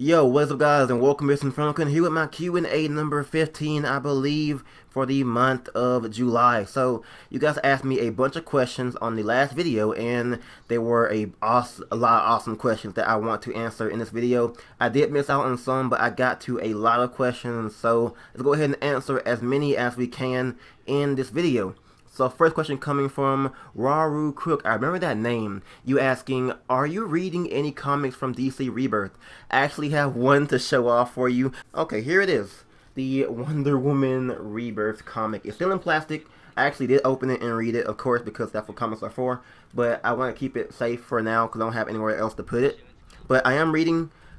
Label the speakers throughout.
Speaker 1: Yo, what's up guys, and welcome to InfernoKun here with my Q&A number 15, I believe, for the month of July. So, you guys asked me a bunch of questions on the last video, and there were a lot of awesome questions that I want to answer in this video. I did miss out on some, but I got to a lot of questions, so let's go ahead and answer as many as we can in this video. So first question coming from Raru Crook. I remember that name. You asking, are you reading any comics from DC Rebirth? I actually have one to show off for you. Okay, here it is. The Wonder Woman Rebirth comic. It's still in plastic. I actually did open it and read it, of course, because that's what comics are for. But I want to keep it safe for now because I don't have anywhere else to put it. But I am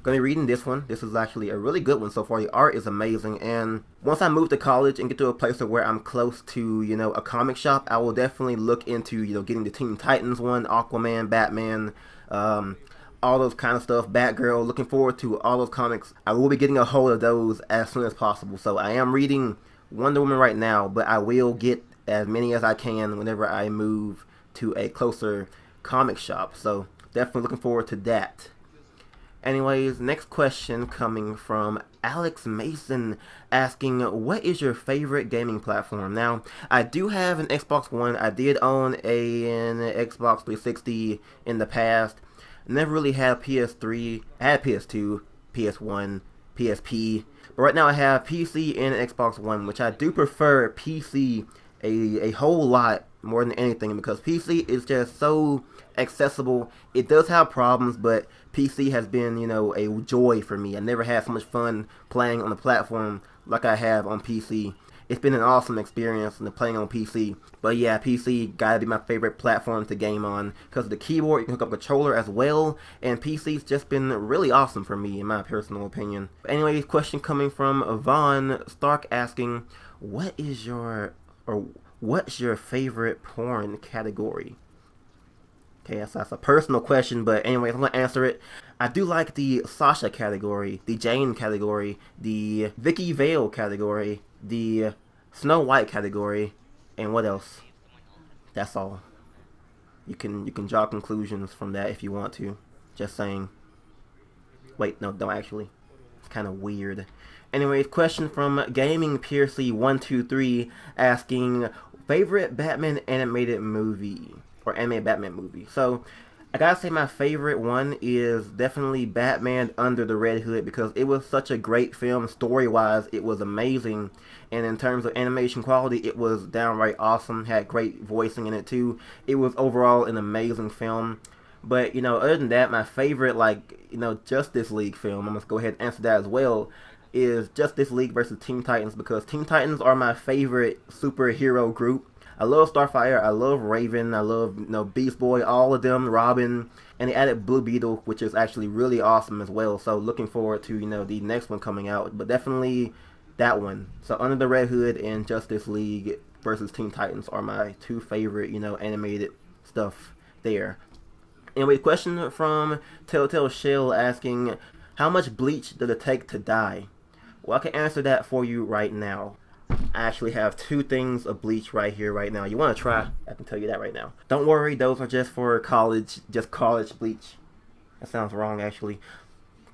Speaker 1: going to be reading this one. This is actually a really good one so far. The art is amazing, and once I move to college and get to a place where I'm close to, a comic shop, I will definitely look into, getting the Teen Titans one, Aquaman, Batman, all those kind of stuff, Batgirl. Looking forward to all those comics. I will be getting a hold of those as soon as possible. So I am reading Wonder Woman right now, but I will get as many as I can whenever I move to a closer comic shop. So definitely looking forward to that. Anyways, next question coming from Alex Mason asking, what is your favorite gaming platform? Now, I do have an Xbox One. I did own an Xbox 360 in the past. Never really had PS3. I had PS2, PS1, PSP. But right now I have PC and Xbox One, which I do prefer PC a whole lot more than anything because PC is just so accessible. It does have problems, but PC has been, a joy for me. I never had so much fun playing on the platform like I have on PC. It's been an awesome experience playing on PC. But yeah, PC gotta be my favorite platform to game on because of the keyboard. You can hook up a controller as well, and PC's just been really awesome for me in my personal opinion. But anyways, question coming from Vaughn Stark asking, what's your favorite porn category? Okay, that's a personal question, but anyways, I'm going to answer it. I do like the Sasha category, the Jane category, the Vicky Vale category, the Snow White category, and what else? That's all. You can draw conclusions from that if you want to. Just saying. Wait, no, don't actually. It's kind of weird. Anyways, question from Gaming Piercy123 asking, favorite Batman animated movie? Or animated Batman movie. So I gotta say my favorite one is definitely Batman Under the Red Hood because it was such a great film. Story wise, it was amazing, and in terms of animation quality, it was downright awesome. Had great voicing in it too. It was overall an amazing film. But other than that, my favorite Justice League film, I'm gonna go ahead and answer that as well, is Justice League versus Teen Titans because Teen Titans are my favorite superhero group. I love Starfire, I love Raven, I love Beast Boy, all of them, Robin, and they added Blue Beetle, which is actually really awesome as well. So looking forward to the next one coming out, but definitely that one. So Under the Red Hood and Justice League versus Teen Titans are my two favorite animated stuff there. Anyway, question from Telltale Shell asking, how much bleach does it take to die? Well, I can answer that for you right now. I actually have two things of bleach right here, right now. You want to try? I can tell you that right now. Don't worry, those are just for college, just college bleach. That sounds wrong, actually.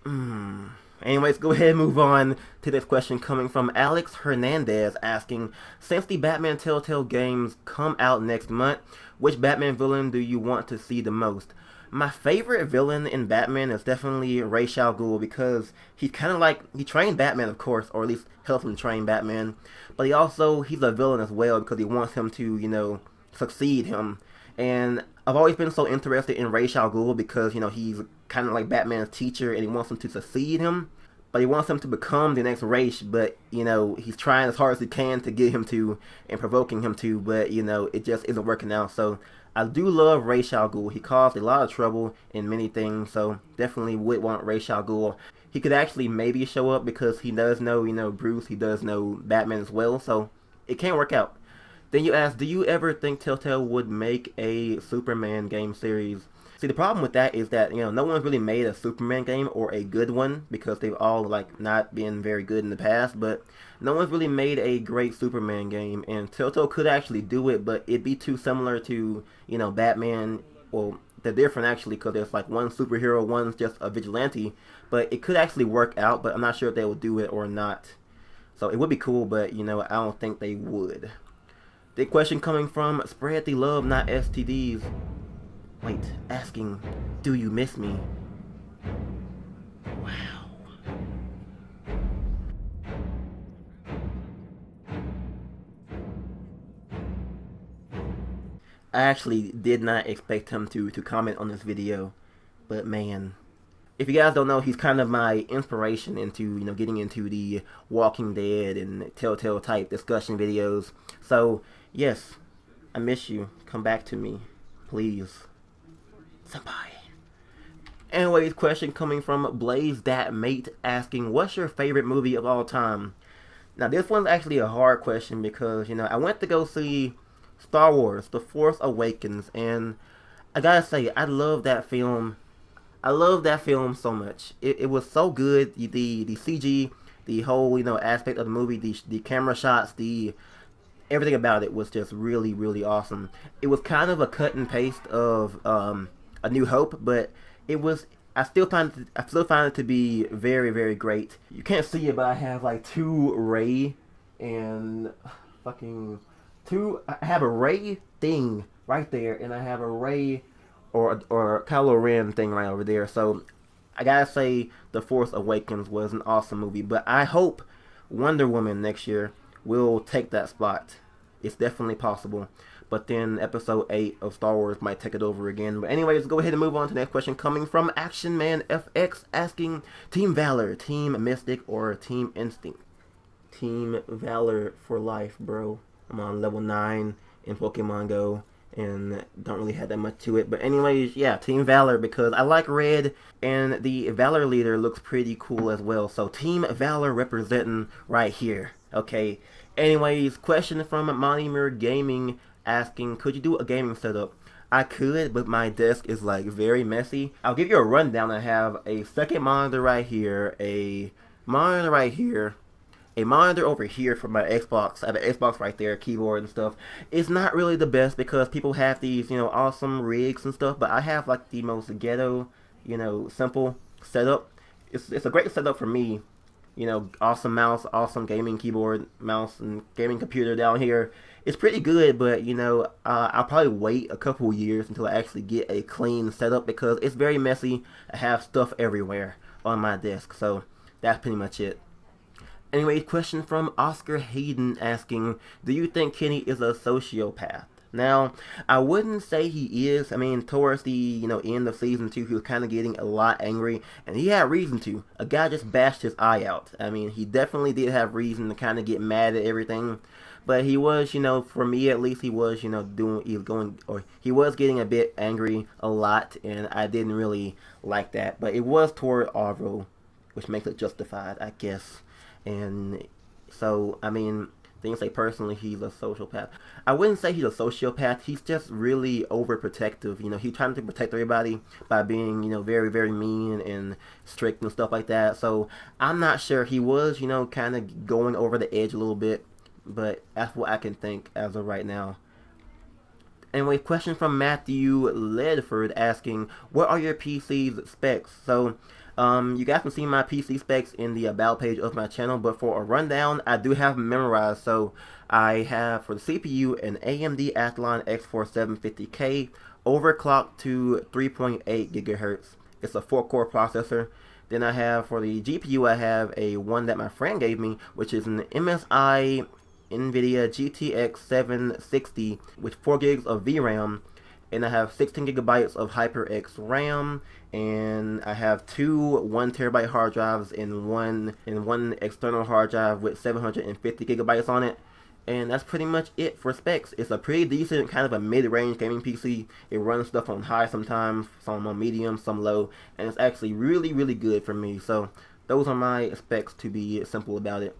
Speaker 1: Anyways, go ahead and move on to this question coming from Alex Hernandez asking, since the Batman Telltale games come out next month, which Batman villain do you want to see the most? My favorite villain in Batman is definitely Ra's al Ghul because he's kind of like, he trained Batman, of course, or at least helped him train Batman, but he's a villain as well because he wants him to, succeed him. And I've always been so interested in Ra's al Ghul because, he's kind of like Batman's teacher and he wants him to succeed him, but he wants him to become the next Ra's, but, he's trying as hard as he can to get him to and provoking him to, but, it just isn't working out. So I do love Ra's al Ghul. He caused a lot of trouble in many things, so definitely would want Ra's al Ghul. He could actually maybe show up because he does know, Bruce, he does know Batman as well, so it can work out. Then you ask, do you ever think Telltale would make a Superman game series? See, the problem with that is that, no one's really made a Superman game or a good one because they've all, not been very good in the past, but no one's really made a great Superman game, and Telltale could actually do it, but it'd be too similar to, Batman, well, they're different actually, because there's like one superhero, one's just a vigilante. But it could actually work out, but I'm not sure if they will do it or not. So it would be cool, but you know, I don't think they would. The question coming from Spread the Love, Not STDs. Wait, asking, do you miss me? Wow. I actually did not expect him to comment on this video, but man, if you guys don't know, he's kind of my inspiration into, you know, getting into the Walking Dead and Telltale type discussion videos. So, yes, I miss you. Come back to me, please. Somebody. Anyways, question coming from Blaze That Mate asking, what's your favorite movie of all time? Now, this one's actually a hard question because, you know, I went to go see Star Wars, The Force Awakens, and I gotta say, I love that film. I love that film so much. It was so good. The CG, the whole, you know, aspect of the movie, the camera shots, the everything about it was just really, really awesome. It was kind of a cut and paste of A New Hope, but it was. I still find it to be very, very great. You can't see it, but I have like two Ray and fucking two. I have a Ray thing right there, and I have a Ray or Kylo Ren thing right over there. So I gotta say, The Force Awakens was an awesome movie, but I hope Wonder Woman next year will take that spot. It's definitely possible. But then Episode 8 of Star Wars might take it over again. But anyways, go ahead and move on to the next question coming from Action Man FX asking, Team Valor, Team Mystic, or Team Instinct? Team Valor for life, bro. I'm on level 9 in Pokemon Go and don't really have that much to it. But anyways, yeah, Team Valor, because I like red and the Valor leader looks pretty cool as well. So Team Valor representing right here. Okay. Anyways, question from Monimir Gaming asking, could you do a gaming setup? I could, but my desk is like very messy. I'll give you a rundown. I have a second monitor right here, a monitor right here, a monitor over here for my Xbox. I have an Xbox right there, keyboard and stuff. It's not really the best because people have these, you know, awesome rigs and stuff, but I have like the most ghetto, you know, simple setup. It's a great setup for me. You know, awesome mouse, awesome gaming keyboard, mouse, and gaming computer down here. It's pretty good, but you know, I'll probably wait a couple years until I actually get a clean setup because it's very messy. I have stuff everywhere on my desk, so that's pretty much it. Anyway, question from Oscar Hayden asking, do you think Kenny is a sociopath? Now, I wouldn't say he is. I mean, towards the, you know, end of season 2, he was kind of getting a lot angry, and he had reason to. A guy just bashed his eye out. I mean, he definitely did have reason to kind of get mad at everything, but he was, you know, for me at least, he was, you know, he was getting a bit angry a lot, and I didn't really like that. But it was toward Arvo, which makes it justified, I guess. And so, I mean, things like personally, he's a sociopath. I wouldn't say he's a sociopath. He's just really overprotective. You know, he's trying to protect everybody by being, you know, very, very mean and strict and stuff like that. So I'm not sure. He was, you know, kind of going over the edge a little bit, but that's what I can think as of right now. Anyway, question from Matthew Ledford asking, what are your PC's specs? So, you guys can see my PC specs in the About page of my channel, but for a rundown, I do have them memorized. So, I have for the CPU an AMD Athlon X4750K, overclocked to 3.8 gigahertz. It's a 4-core processor. Then I have for the GPU, I have a one that my friend gave me, which is an MSI NVIDIA GTX 760 with 4 gigs of VRAM, and I have 16 gigabytes of HyperX RAM, and I have two 1 terabyte hard drives and one external hard drive with 750 gigabytes on it. And that's pretty much it for specs. It's a pretty decent kind of a mid-range gaming PC. It runs stuff on high sometimes, some on medium, some low, and it's actually really, really good for me. So those are my specs, to be simple about it.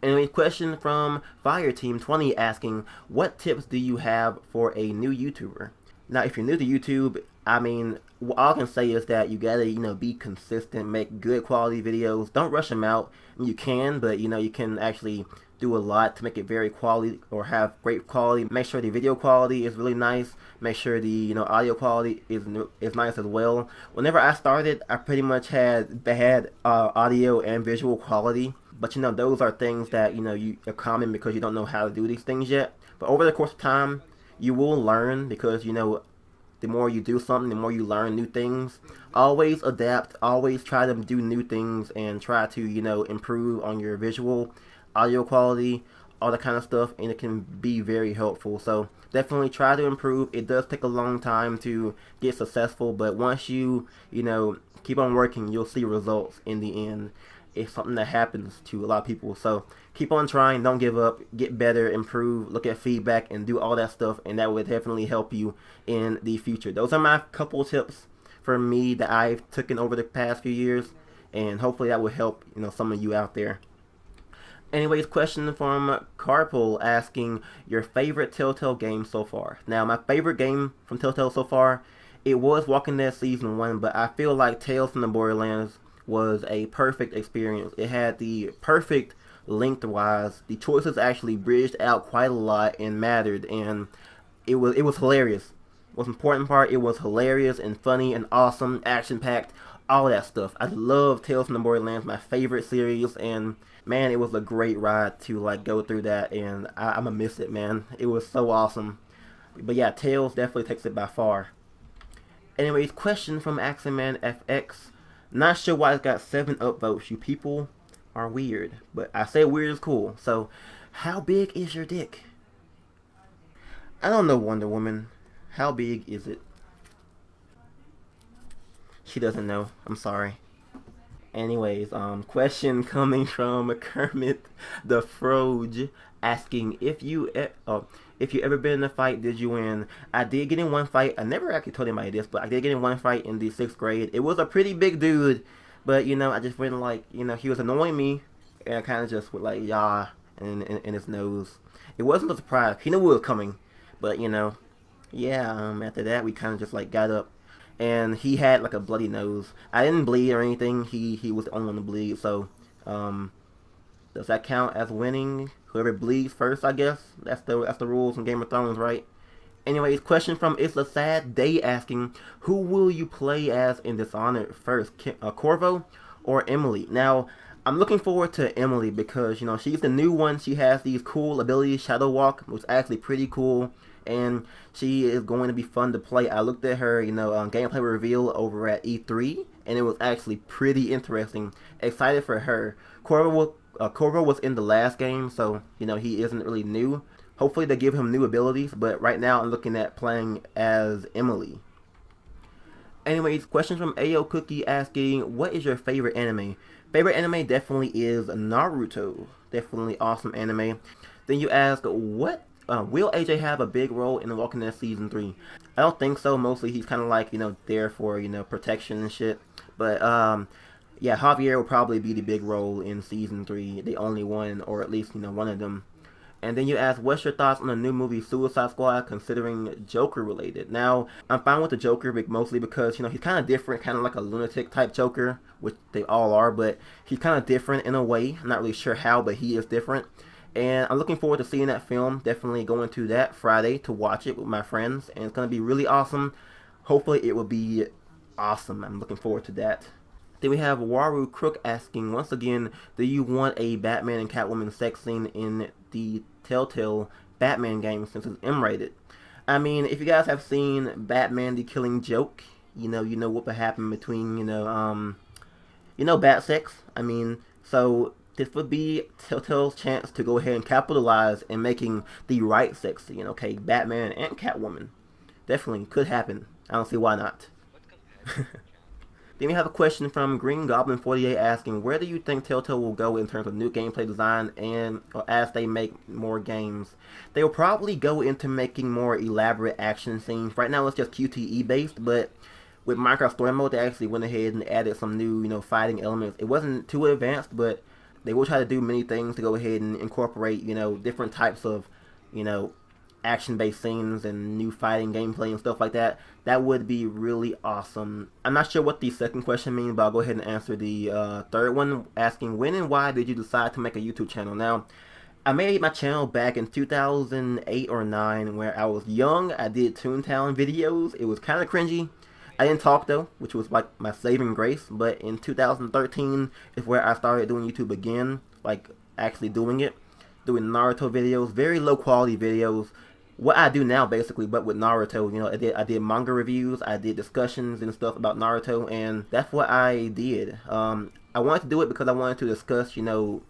Speaker 1: Anyway, question from Fireteam20 asking, what tips do you have for a new YouTuber? Now, if you're new to YouTube, I mean, all I can say is that you gotta, you know, be consistent, make good quality videos. Don't rush them out. You can, but, you know, you can actually do a lot to make it very quality or have great quality. Make sure the video quality is really nice. Make sure the audio quality is nice as well. Whenever I started, I pretty much had bad audio and visual quality. But those are things that you are common because you don't know how to do these things yet. But over the course of time, you will learn because the more you do something, the more you learn new things. Always adapt, always try to do new things and try to, improve on your visual, audio quality, all that kind of stuff, and it can be very helpful. So definitely try to improve. It does take a long time to get successful, but once you keep on working, you'll see results in the end. It's something that happens to a lot of people. So keep on trying, don't give up, get better, improve, look at feedback, and do all that stuff, and that will definitely help you in the future. Those are my couple tips for me that I've taken over the past few years, and hopefully that will help some of you out there. Anyways, question from Carpool asking your favorite Telltale game so far. Now, my favorite game from Telltale so far, it was Walking Dead Season 1, but I feel like Tales from the Borderlands was a perfect experience. It had the perfect lengthwise. The choices actually bridged out quite a lot and mattered, and it was hilarious. Most important part, it was hilarious and funny and awesome, action-packed, all that stuff. I love Tales from the Borderlands, my favorite series, and man, it was a great ride to go through that, and I'm gonna miss it, man. It was so awesome. But yeah, Tales definitely takes it by far. Anyways, question from Axeman FX. Not sure why it's got 7 upvotes. You people are weird. But I say weird is cool. So, how big is your dick? I don't know, Wonder Woman. How big is it? She doesn't know. I'm sorry. Anyways, question coming from Kermit the Frog asking if you ever been in a fight, did you win? I did get in one fight. I never actually told anybody this, but I did get in one fight in the 6th grade. It was a pretty big dude, but I just went he was annoying me, and I kind of just went yah in his nose. It wasn't a surprise. He knew it was coming, but yeah. After that, we kind of just got up. And he had a bloody nose. I didn't bleed or anything. He was the only one to bleed. So, does that count as winning? Whoever bleeds first, I guess. That's the rules in Game of Thrones, right? Anyways, question from It's a Sad Day asking, who will you play as in Dishonored first, Corvo or Emily? Now, I'm looking forward to Emily because she's the new one. She has these cool abilities, Shadow Walk, which is actually pretty cool. And she is going to be fun to play. I looked at her, gameplay reveal over at E3, and it was actually pretty interesting. Excited for her. Corvo was in the last game, so he isn't really new. Hopefully they give him new abilities, but right now I'm looking at playing as Emily. Anyways, questions from Ayo Cookie asking, what is your favorite anime? Favorite anime definitely is Naruto. Definitely awesome anime. Then you ask, will AJ have a big role in The Walking Dead Season 3? I don't think so. Mostly he's kind of there for, protection and shit. But, yeah, Javier will probably be the big role in Season 3. The only one, or at least, one of them. And then you ask, what's your thoughts on the new movie Suicide Squad considering Joker related? Now, I'm fine with the Joker mostly because, he's kind of different, kind of like a lunatic type Joker, which they all are, but he's kind of different in a way. I'm not really sure how, but he is different. And I'm looking forward to seeing that film. Definitely going to that Friday to watch it with my friends. And it's going to be really awesome. Hopefully it will be awesome. I'm looking forward to that. Then we have Waru Crook asking, once again, do you want a Batman and Catwoman sex scene in the Telltale Batman game since it's M-rated? I mean, if you guys have seen Batman the Killing Joke, you know what would happen between, bat sex. I mean, so this would be Telltale's chance to go ahead and capitalize in making the right sex scene, okay? Batman and Catwoman. Definitely could happen. I don't see why not. Then we have a question from Green Goblin 48 asking, where do you think Telltale will go in terms of new gameplay design and as they make more games? They will probably go into making more elaborate action scenes. Right now it's just QTE based, but with Minecraft Story Mode they actually went ahead and added some new, fighting elements. It wasn't too advanced, but they will try to do many things to go ahead and incorporate, different types of, action-based scenes and new fighting gameplay and stuff like that. That would be really awesome. I'm not sure what the second question means, but I'll go ahead and answer the third one, asking when and why did you decide to make a YouTube channel? Now, I made my channel back in 2008 or 9 where I was young. I did Toontown videos. It was kind of cringy. I didn't talk though, which was like my saving grace. But in 2013 is where I started doing YouTube again, like actually doing it, doing Naruto videos, very low quality videos. What I do now basically, but with Naruto, you know, I did manga reviews, I did discussions and stuff about Naruto, and that's what I did. I wanted to do it because I wanted to discuss, you know,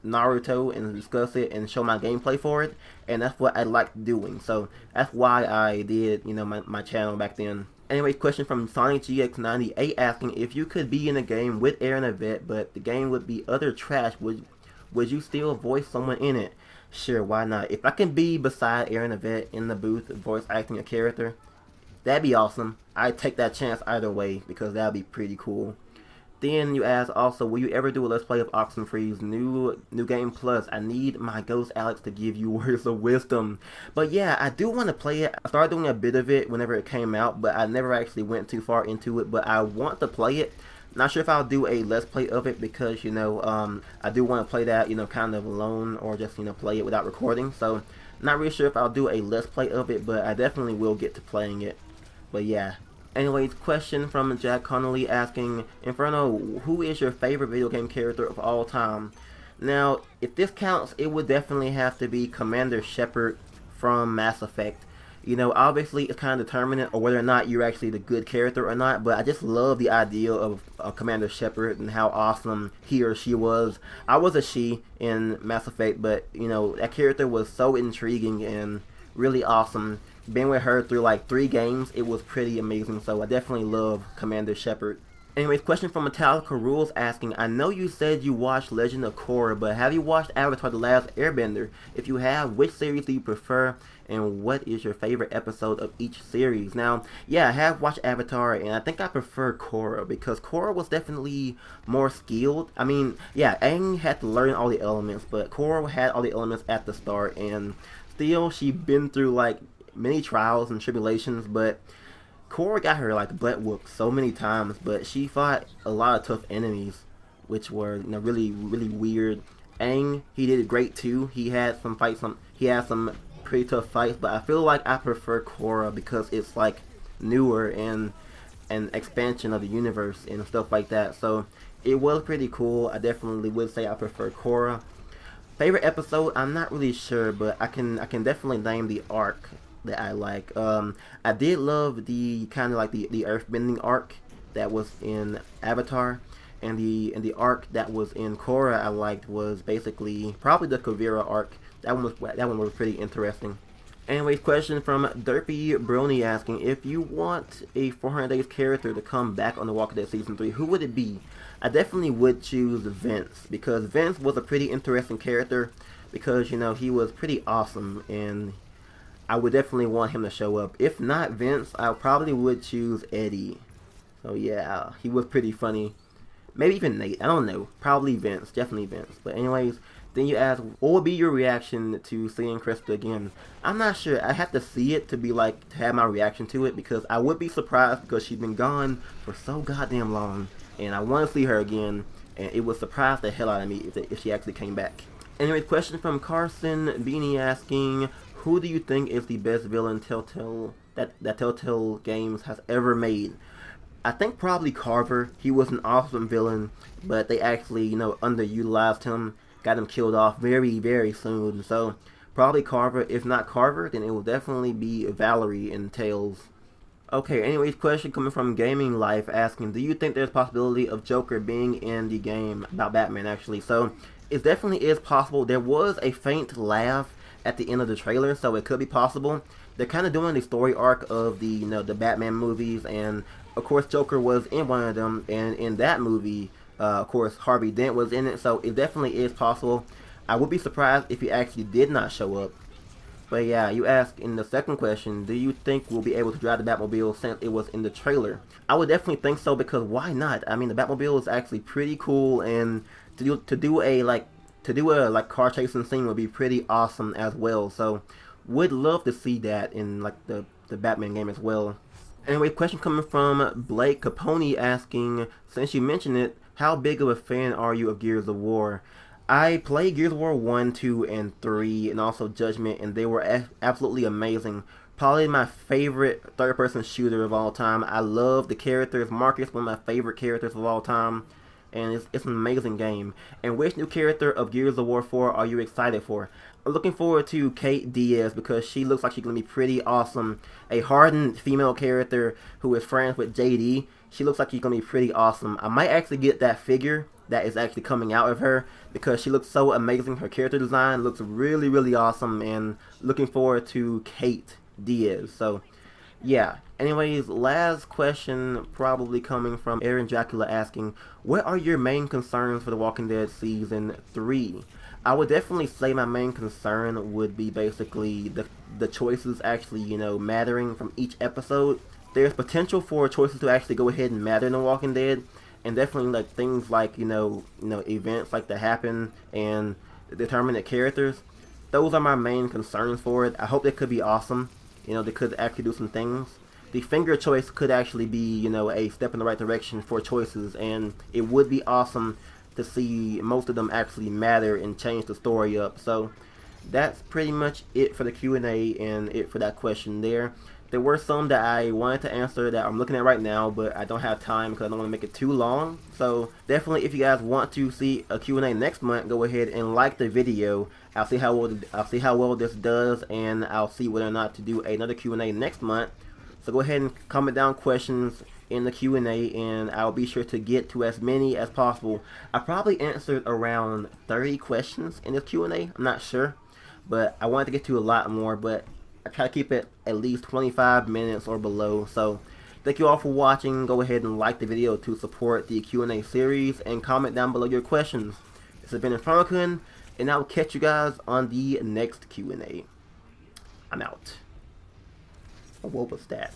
Speaker 1: Naruto and discuss it and show my gameplay for it, and that's what I liked doing. So that's why I did, you know, my channel back then. Anyways, question from Sonic GX98 asking, if you could be in a game with Aaron Yvette, but the game would be utter trash, would you still voice someone in it? Sure, why not? If I can be beside Aaron Yvette in the booth voice acting a character, that'd be awesome. I'd take that chance either way because that'd be pretty cool. Then you ask also, will you ever do a Let's Play of Oxenfree's new game plus? I need my ghost Alex to give you words of wisdom. But yeah, I do want to play it. I started doing a bit of it whenever it came out, but I never actually went too far into it. But I want to play it. Not sure if I'll do a Let's Play of it because, you know, I do want to play that, you know, kind of alone or just, you know, play it without recording. So not really sure if I'll do a Let's Play of it, but I definitely will get to playing it. But yeah. Anyways, question from Jack Connolly asking, Inferno, who is your favorite video game character of all time? Now, if this counts, it would definitely have to be Commander Shepard from Mass Effect. You know, obviously it's kind of determinant or whether or not you're actually the good character or not, but I just love the idea of Commander Shepard and how awesome he or she was. I was a she in Mass Effect, but, you know, that character was so intriguing and really awesome. Being with her through like 3 games, it was pretty amazing, so I definitely love Commander Shepard. Anyways, question from Metallica Rules asking, I know you said you watched Legend of Korra, but have you watched Avatar The Last Airbender? If you have, which series do you prefer, and what is your favorite episode of each series? Now, yeah, I have watched Avatar, and I think I prefer Korra, because Korra was definitely more skilled. I mean, yeah, Aang had to learn all the elements, but Korra had all the elements at the start, and still, she'd been through like many trials and tribulations, but Korra got her like butt whooped so many times, but she fought a lot of tough enemies, which were, you know, really weird. Aang, he did great too. He had some fights, he had some pretty tough fights, but I feel like I prefer Korra because it's like newer and an expansion of the universe and stuff like that. So it was pretty cool. I definitely would say I prefer Korra. Favorite episode, I'm not really sure, but I can definitely name the arc that I like. I did love the kind of like the earthbending arc that was in Avatar, and the arc that was in Korra I liked was basically probably the Kuvira arc. That one was pretty interesting. Anyways, question from Derpy Brony asking, if you want a 400 Days character to come back on The Walking Dead Season 3, who would it be? I definitely would choose Vince, because Vince was a pretty interesting character, because, you know, he was pretty awesome, and I would definitely want him to show up. If not Vince, I probably would choose Eddie. So yeah, he was pretty funny. Maybe even Nate, I don't know. Probably Vince, definitely Vince. But anyways, then you ask, what would be your reaction to seeing Krista again? I'm not sure. I have to see it to be like, to have my reaction to it, because I would be surprised because she's been gone for so goddamn long. And I want to see her again, and it would surprise the hell out of me if she actually came back. Anyway, question from Carson Beanie asking, who do you think is the best villain Telltale that Telltale Games has ever made? I think probably Carver. He was an awesome villain, but they actually, you know, underutilized him, got him killed off very soon. So probably Carver. If not Carver, then it will definitely be Valerie in Tales. Okay, anyways, question coming from Gaming Life asking, do you think there's possibility of Joker being in the game about Batman actually? So it definitely is possible. There was a faint laugh at the end of the trailer, so it could be possible. They're kind of doing the story arc of the, you know, the Batman movies, and of course Joker was in one of them, and in that movie, of course Harvey Dent was in it, so it definitely is possible. I would be surprised if he actually did not show up. But yeah, you ask in the second question, do you think we'll be able to drive the Batmobile since it was in the trailer? I would definitely think so, because why not? I mean, the Batmobile is actually pretty cool, and to do a car chasing scene would be pretty awesome as well. So would love to see that in like the Batman game as well. Anyway, question coming from Blake Capone asking, since you mentioned it, how big of a fan are you of Gears of War? I played Gears of War 1, 2, and 3, and also Judgment, and they were absolutely amazing. Probably my favorite third-person shooter of all time. I love the characters. Marcus, one of my favorite characters of all time, and it's an amazing game. And which new character of Gears of War 4 are you excited for? I'm looking forward to Kate Diaz because she looks like she's going to be pretty awesome. A hardened female character who is friends with JD. She looks like she's going to be pretty awesome. I might actually get that figure that is actually coming out of her because she looks so amazing. Her character design looks really, really awesome, and looking forward to Kate Diaz. So yeah, anyways, last question probably coming from Aaron Dracula asking, what are your main concerns for The Walking Dead Season 3? I would definitely say my main concern would be basically the choices actually, mattering from each episode. There's potential for choices to actually go ahead and matter in The Walking Dead, and definitely like things like events like that happen and determine the characters. Those are my main concerns for it. I hope they could be awesome. They could actually do some things. The finger choice could actually be a step in the right direction for choices, and it would be awesome to see most of them actually matter and change the story up. So that's pretty much it for the Q&A and it for that question there. There were some that I wanted to answer that I'm looking at right now, but I don't have time because I don't want to make it too long. So definitely, if you guys want to see a Q&A next month, go ahead and like the video. I'll see how well this does, and I'll see whether or not to do another Q&A next month. So go ahead and comment down questions in the Q&A, and I'll be sure to get to as many as possible. I probably answered around 30 questions in this Q&A. I'm not sure, but I wanted to get to a lot more, but I try to keep it at least 25 minutes or below. So thank you all for watching. Go ahead and like the video to support the Q&A series, and comment down below your questions. This has been InfernoKun, and I'll catch you guys on the next Q&A. I'm out. What was that?